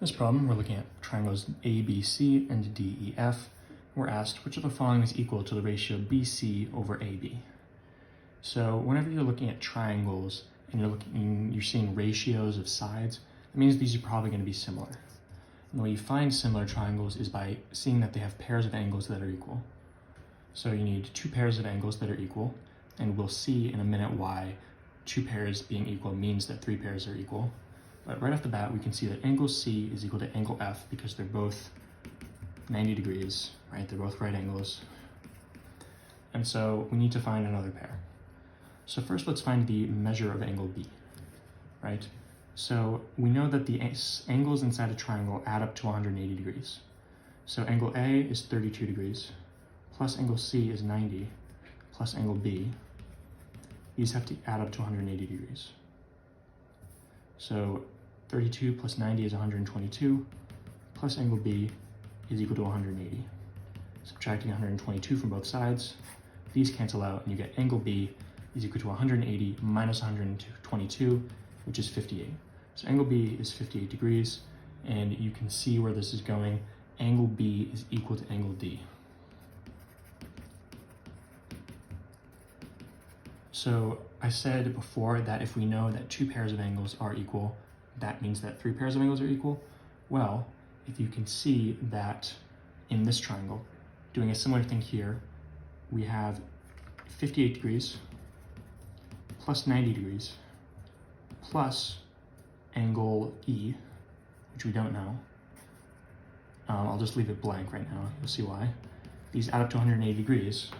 This problem, we're looking at triangles ABC and DEF. We're asked which of the following is equal to the ratio BC over AB. So whenever you're looking at triangles and you're seeing ratios of sides, that means these are probably going to be similar. And the way you find similar triangles is by seeing that they have pairs of angles that are equal. So you need two pairs of angles that are equal, and we'll see in a minute why two pairs being equal means that three pairs are equal. But right off the bat, we can see that angle C is equal to angle F because they're both 90 degrees, right? They're both right angles. And so we need to find another pair. So first, let's find the measure of angle B, right? So we know that the angles inside a triangle add up to 180 degrees. So angle A is 32 degrees, plus angle C is 90, plus angle B. These have to add up to 180 degrees. So 32 plus 90 is 122, plus angle B is equal to 180. Subtracting 122 from both sides, these cancel out and you get angle B is equal to 180 minus 122, which is 58. So angle B is 58 degrees, and you can see where this is going. Angle B is equal to angle D. So I said before that if we know that two pairs of angles are equal, that means that three pairs of angles are equal. Well, if you can see that in this triangle, doing a similar thing here, we have 58 degrees plus 90 degrees plus angle E, which we don't know. I'll just leave it blank right now. You'll see why. These add up to 180 degrees.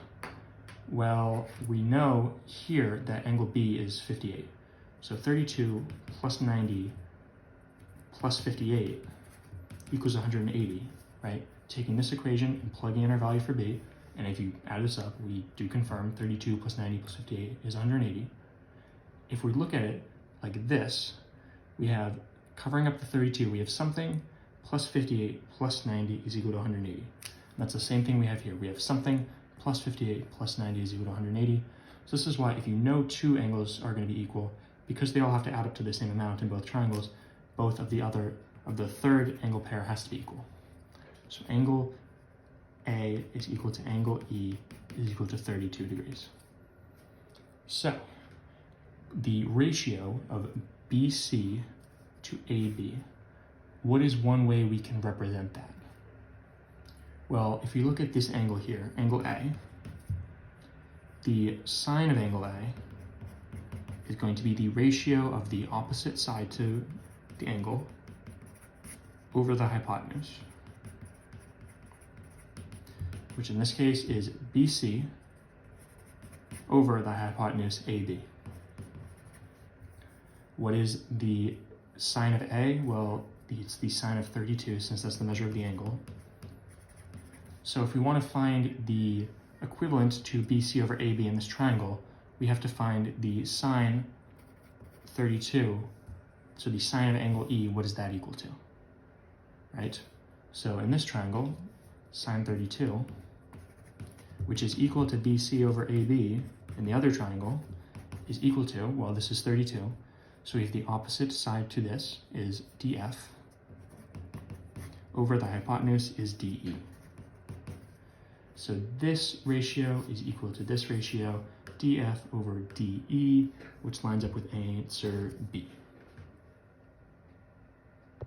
Well, we know here that angle B is 58. So 32 plus 90 plus 58 equals 180, right? Taking this equation and plugging in our value for B, and if you add this up, we do confirm 32 plus 90 plus 58 is 180. If we look at it like this, we have, covering up the 32, we have something plus 58 plus 90 is equal to 180. And that's the same thing we have here. We have something plus 58 plus 90 is equal to 180. So this is why if you know two angles are going to be equal, because they all have to add up to the same amount in both triangles, both of the third angle pair has to be equal. So angle A is equal to angle E is equal to 32 degrees. So the ratio of BC to AB, what is one way we can represent that? Well, if you look at this angle here, angle A, the sine of angle A is going to be the ratio of the opposite side to the angle over the hypotenuse, which in this case is BC over the hypotenuse AB. What is the sine of A? Well, it's the sine of 32, since that's the measure of the angle. So if we want to find the equivalent to BC over AB in this triangle, we have to find the sine 32. So the sine of angle E, what is that equal to? Right? So in this triangle, sine 32, which is equal to BC over AB in the other triangle, is equal to, well, this is 32. So we have the opposite side to this is DF over the hypotenuse is DE. So this ratio is equal to this ratio, DF over DE, which lines up with answer B.